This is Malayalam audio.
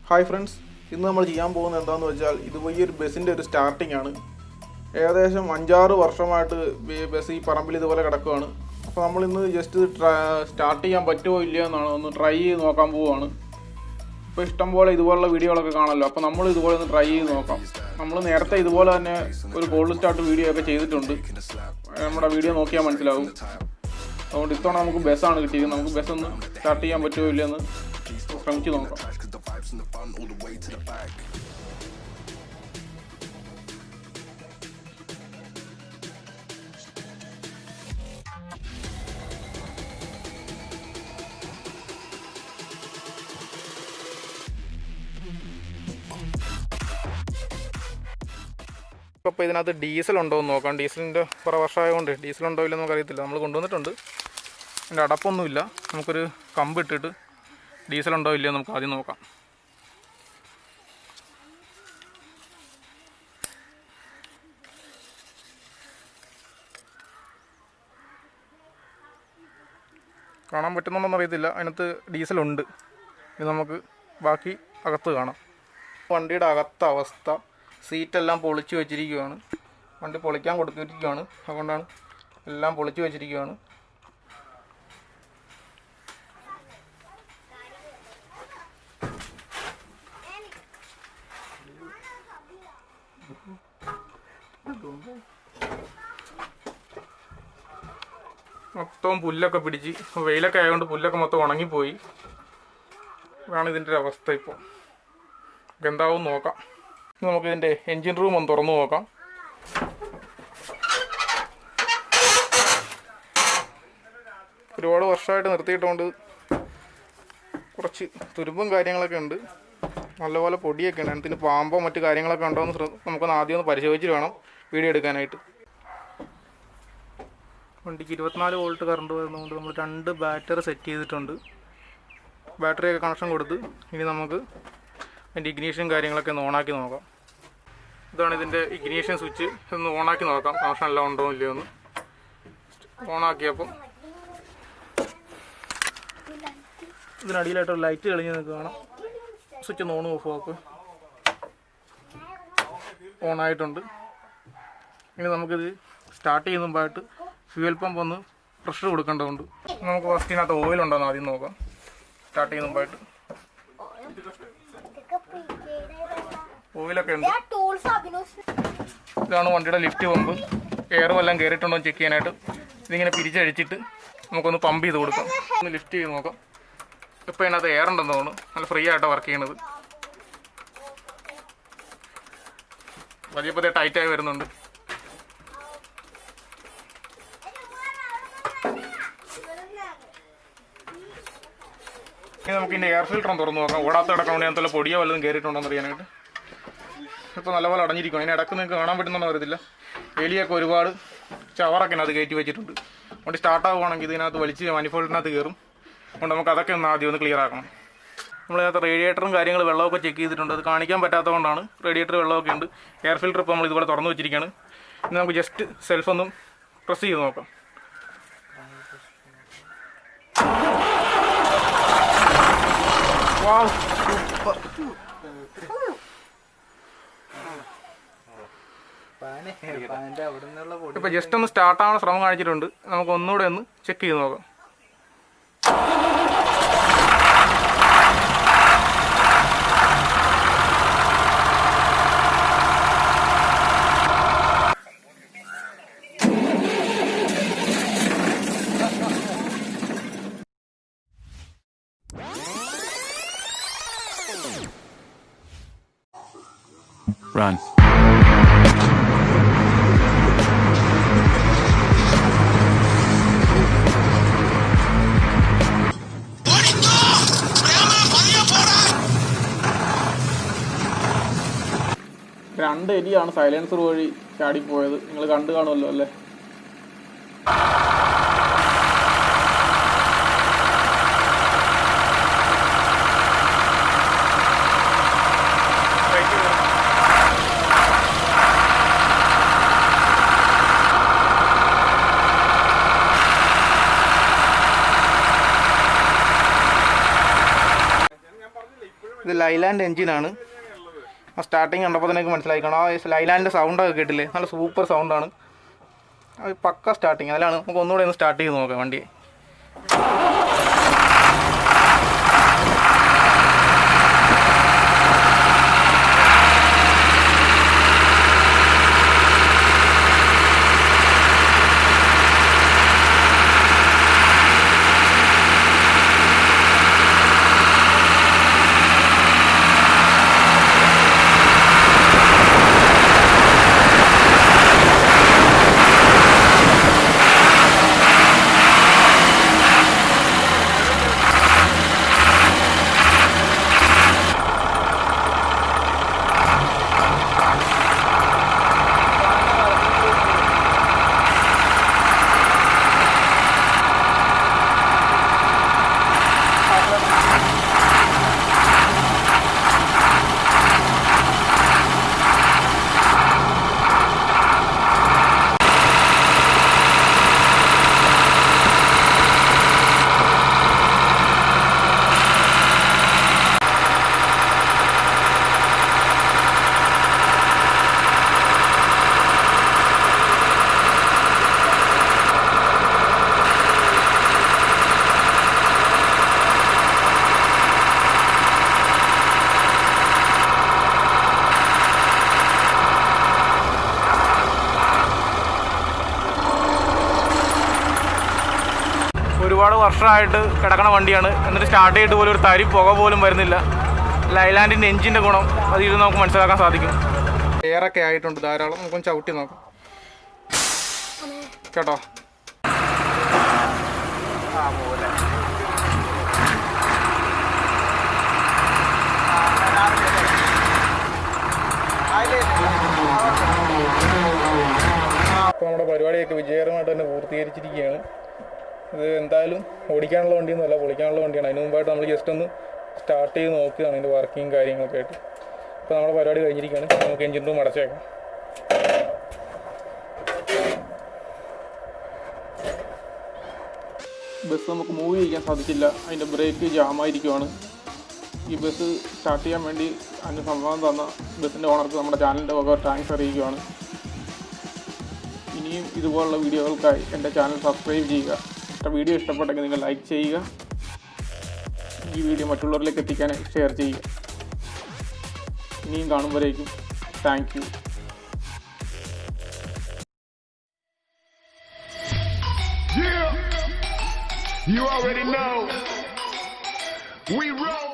ഹായ് ഫ്രണ്ട്സ്, ഇന്ന് നമ്മൾ ചെയ്യാൻ പോകുന്നത് എന്താണെന്ന് വെച്ചാൽ ഇത് ഈ ഒരു ബസ്സിൻ്റെ ഒരു സ്റ്റാർട്ടിംഗ് ആണ്. ഏകദേശം 5-6 വർഷമായിട്ട് ബസ് ഈ പറമ്പിൽ ഇതുപോലെ കിടക്കുകയാണ്. അപ്പോൾ നമ്മളിന്ന് ജസ്റ്റ് സ്റ്റാർട്ട് ചെയ്യാൻ പറ്റുമോ ഇല്ലയോ എന്നാണ് ഒന്ന് ട്രൈ ചെയ്ത് നോക്കാൻ പോവുകയാണ്. ഇപ്പോൾ ഇഷ്ടംപോലെ ഇതുപോലുള്ള വീഡിയോകളൊക്കെ കാണല്ലോ, അപ്പോൾ നമ്മൾ ഇതുപോലെ ഒന്ന് ട്രൈ ചെയ്ത് നോക്കാം. നമ്മൾ നേരത്തെ ഇതുപോലെ തന്നെ ഒരു കോൾഡ് സ്റ്റാർട്ട് വീഡിയോ ഒക്കെ ചെയ്തിട്ടുണ്ട്. നമ്മുടെ വീഡിയോ നോക്കിയാൽ മനസ്സിലാവും. അതുകൊണ്ട് ഇത്തവണ നമുക്ക് ബസ്സാണ് കിട്ടിയത്. നമുക്ക് ബസ് ഒന്ന് സ്റ്റാർട്ട് ചെയ്യാൻ പറ്റുമോ ഇല്ലയെന്ന് ശ്രമിച്ചു നോക്കാം. അപ്പോൾ ഇതിനകത്ത് ഡീസൽ ഉണ്ടോ എന്ന് നോക്കാം. ഡീസലിൻ്റെ കുറേ വർഷമായതുകൊണ്ട് ഡീസലുണ്ടോ ഇല്ലെന്ന് നമുക്കറിയത്തില്ല. നമ്മൾ കൊണ്ടുവന്നിട്ടുണ്ട്, അതിൻ്റെ അടപ്പൊന്നുമില്ല. നമുക്കൊരു കമ്പ് ഇട്ടിട്ട് ഡീസലുണ്ടോ ഇല്ലയോ നമുക്ക് ആദ്യം നോക്കാം. കാണാൻ പറ്റുന്നുണ്ടോയെന്ന് അറിയത്തില്ല. അതിനകത്ത് ഡീസലുണ്ട്. ഇത് നമുക്ക് ബാക്കി അകത്ത് കാണാം. വണ്ടിയുടെ അകത്ത അവസ്ഥ, സീറ്റെല്ലാം പൊളിച്ച് വെച്ചിരിക്കുകയാണ്. വണ്ടി പൊളിക്കാൻ കൊടുത്തിരിക്കുകയാണ്, അതുകൊണ്ടാണ് എല്ലാം പൊളിച്ച് വെച്ചിരിക്കുകയാണ്. മൊത്തം പുല്ലൊക്കെ പിടിച്ച്, വെയിലൊക്കെ ആയതുകൊണ്ട് പുല്ലൊക്കെ മൊത്തം ഉണങ്ങിപ്പോയി. അതാണ് ഇതിൻ്റെ ഒരു അവസ്ഥ. ഇപ്പോൾ എന്താവും നോക്കാം. നമുക്കിതിൻ്റെ എൻജിൻ റൂം ഒന്ന് തുറന്നു നോക്കാം. ഒരുപാട് വർഷമായിട്ട് നിർത്തിയിട്ടുകൊണ്ട് കുറച്ച് തുരുമ്പും കാര്യങ്ങളൊക്കെ ഉണ്ട്. നല്ലപോലെ പൊടിയൊക്കെ ഉണ്ട്. അതിന് പാമ്പോ മറ്റു കാര്യങ്ങളൊക്കെ ഉണ്ടോ എന്ന് നമുക്കൊന്ന് ആദ്യം ഒന്ന് പരിശോധിച്ചിട്ട് വേണം വീഡിയോ എടുക്കാനായിട്ട്. വണ്ടിക്ക് 24 വോൾട്ട് കറണ്ട് വരുന്നതുകൊണ്ട് നമ്മൾ 2 ബാറ്ററി സെറ്റ് ചെയ്തിട്ടുണ്ട്. ബാറ്ററിയൊക്കെ കണക്ഷൻ കൊടുത്ത് ഇനി നമുക്ക് അതിൻ്റെ ഇഗ്നീഷൻ കാര്യങ്ങളൊക്കെ ഒന്ന് ഓണാക്കി നോക്കാം. ഇതാണ് ഇതിൻ്റെ ഇഗ്നീഷൻ സ്വിച്ച്. ഇതൊന്ന് ഓണാക്കി നോക്കാം, കണക്ഷൻ എല്ലാം ഉണ്ടോ ഇല്ലയോ എന്ന്. ഓണാക്കിയപ്പോൾ ഇതിനടിയിലായിട്ടൊരു ലൈറ്റ് തെളിഞ്ഞ് നിങ്ങൾക്ക് കാണാം. സ്വിച്ച് ഒന്ന് ഓൺ ഓഫ് ആക്കും. ഓണായിട്ടുണ്ട്. ഇനി നമുക്കിത് സ്റ്റാർട്ട് ചെയ്യുന്ന മുമ്പായിട്ട് ഫ്യൂവൽ പമ്പ് ഒന്ന് പ്രഷർ കൊടുക്കേണ്ടതുണ്ട്. നമുക്ക് ഫസ്റ്റിനകത്ത് ഓയിലുണ്ടോ എന്ന് ആദ്യം നോക്കാം. സ്റ്റാർട്ട് ചെയ്യുന്ന മുമ്പായിട്ട് ഓയിലൊക്കെ ഉണ്ട്. ഇതാണ് വണ്ടിയുടെ ലിഫ്റ്റ് പമ്പ്. എയറും എല്ലാം കയറിയിട്ടുണ്ടോ എന്ന് ചെക്ക് ചെയ്യാനായിട്ട് ഇതിങ്ങനെ പിരിച്ചഴിച്ചിട്ട് നമുക്കൊന്ന് പമ്പ് ചെയ്ത് കൊടുക്കാം. ഒന്ന് ലിഫ്റ്റ് ചെയ്ത് നോക്കാം. ഇപ്പോൾ ഇതിനകത്ത് എയർ ഉണ്ടെന്ന് തോന്നുന്നു. നല്ല ഫ്രീ ആയിട്ടാണ് വർക്ക് ചെയ്യണത്. വലിയ ടൈറ്റായി വരുന്നുണ്ട്. ഇനി നമുക്ക് ഇതിൻ്റെ എയർ ഫിൽറ്റർ ഒന്ന് തുറന്ന് നോക്കാം. ഓടാത്ത കിടക്കാൻ വേണ്ടി അതിനകത്തുള്ള പൊടിയോ വല്ലതും കയറിയിട്ടുണ്ടോ എന്ന് അറിയാനായിട്ട്. ഇപ്പോൾ നല്ലപോലെ അടഞ്ഞിരിക്കും. അതിന് ഇടക്ക് നിങ്ങൾക്ക് കാണാൻ പറ്റുന്നതെന്ന് അറിയത്തില്ല. എലിയൊക്കെ ഒരുപാട് ചവറൊക്കെ അത് കയറ്റി വെച്ചിട്ടുണ്ട്. അതുകൊണ്ട് സ്റ്റാർട്ട് ആവുകയാണെങ്കിൽ ഇതിനകത്ത് വലിച്ച് manifold-നകത്ത് കയറും. അതുകൊണ്ട് നമുക്ക് അതൊക്കെ ഒന്ന് ആദ്യം ഒന്ന് ക്ലിയർ ആക്കണം. നമ്മളിതിനകത്ത് റേഡിയേറ്ററും കാര്യങ്ങളും വെള്ളമൊക്കെ ചെക്ക് ചെയ്തിട്ടുണ്ട്. അത് കാണിക്കാൻ പറ്റാത്തതുകൊണ്ടാണ്. റേഡിയേറ്റർ വെള്ളമൊക്കെ ഉണ്ട്. എയർ ഫിൽറ്റർ ഇപ്പോൾ നമ്മൾ ഇതുപോലെ തുറന്ന് വെച്ചിരിക്കുകയാണ്. ഇനി നമുക്ക് ജസ്റ്റ് സെൽഫൊന്നും പ്രസ് ചെയ്ത് നോക്കാം. വാവ്, സൂപ്പർ. ഇപ്പൊ ജസ്റ്റ് ഒന്ന് സ്റ്റാർട്ടാവാൻ ശ്രമം കാണിച്ചിട്ടുണ്ട്. നമുക്ക് ഒന്നുകൂടെ ഒന്ന് ചെക്ക് ചെയ്ത് നോക്കാം. Run. രണ്ട് എലിയാണ് സൈലൻസർ വഴി ചാടിപ്പോയത്. നിങ്ങൾ കണ്ടു കാണുമല്ലോ അല്ലേ? ലൈലാൻഡ് എഞ്ചിനാണ്. ആ സ്റ്റാർട്ടിങ് കണ്ടപ്പോൾ തന്നെ എനിക്ക് മനസ്സിലായിക്കണം. ആ ലൈലാൻഡിൻ്റെ സൗണ്ടൊക്കെ കേട്ടില്ലേ, നല്ല സൂപ്പർ സൗണ്ടാണ്. അത് പക്ക സ്റ്റാർട്ടിങ്. അതിലാണ് നമുക്ക് ഒന്നുകൂടെ ഒന്ന് സ്റ്റാർട്ട് ചെയ്ത് നോക്കാം വണ്ടി. ഒരുപാട് വർഷമായിട്ട് കിടക്കണ വണ്ടിയാണ്. എന്നിട്ട് സ്റ്റാർട്ട് ചെയ്തിട്ട് പോലും ഒരു തരി പുക പോലും വരുന്നില്ല. ലൈലാൻഡിൻ്റെ എഞ്ചിൻ്റെ ഗുണം അതിൽ നമുക്ക് മനസ്സിലാക്കാൻ സാധിക്കും. എയറൊക്കെ ആയിട്ടുണ്ട് ധാരാളം. നമുക്കൊന്ന് ചവിട്ടി നോക്കാം കേട്ടോ. പോലെ അപ്പോൾ നമ്മുടെ പരിപാടിയൊക്കെ വിജയകരമായിട്ട് തന്നെ പൂർത്തീകരിച്ചിരിക്കുകയാണ്. ഇത് എന്തായാലും ഓടിക്കാനുള്ള വണ്ടിയൊന്നുമല്ല, പൊളിക്കാനുള്ള വണ്ടിയാണ്. അതിന് മുമ്പായിട്ട് നമ്മൾ ജസ്റ്റ് ഒന്ന് സ്റ്റാർട്ട് ചെയ്ത് നോക്കുകയാണ് അതിൻ്റെ വർക്കിങ് കാര്യങ്ങളൊക്കെ ആയിട്ട്. അപ്പോൾ നമ്മുടെ പരിപാടി കഴിഞ്ഞിരിക്കുകയാണ്. നമുക്ക് എഞ്ചിൻ റൂം അടച്ചേക്കാം. ബസ് നമുക്ക് മൂവ് ചെയ്യാൻ സാധിച്ചില്ല. അതിൻ്റെ ബ്രേക്ക് ജാമായിരിക്കുവാണ്. ഈ ബസ് സ്റ്റാർട്ട് ചെയ്യാൻ വേണ്ടി അതിൻ്റെ സംഭവം തന്ന ബസ്സിൻ്റെ ഓണർക്ക് നമ്മുടെ ചാനലിൻ്റെ വക താങ്ക്സ് അറിയിക്കുകയാണ്. ഇനിയും ഇതുപോലുള്ള വീഡിയോകൾക്കായി എൻ്റെ ചാനൽ സബ്സ്ക്രൈബ് ചെയ്യുക. വീഡിയോ ഇഷ്ടപ്പെട്ടെങ്കിൽ നിങ്ങൾ ലൈക്ക് ചെയ്യുക. ഈ വീഡിയോ മറ്റുള്ളവരിലേക്ക് എത്തിക്കാൻ ഷെയർ ചെയ്യുക. ഇനിയും കാണുമ്പോഴേക്കും thank you. You already know we roll.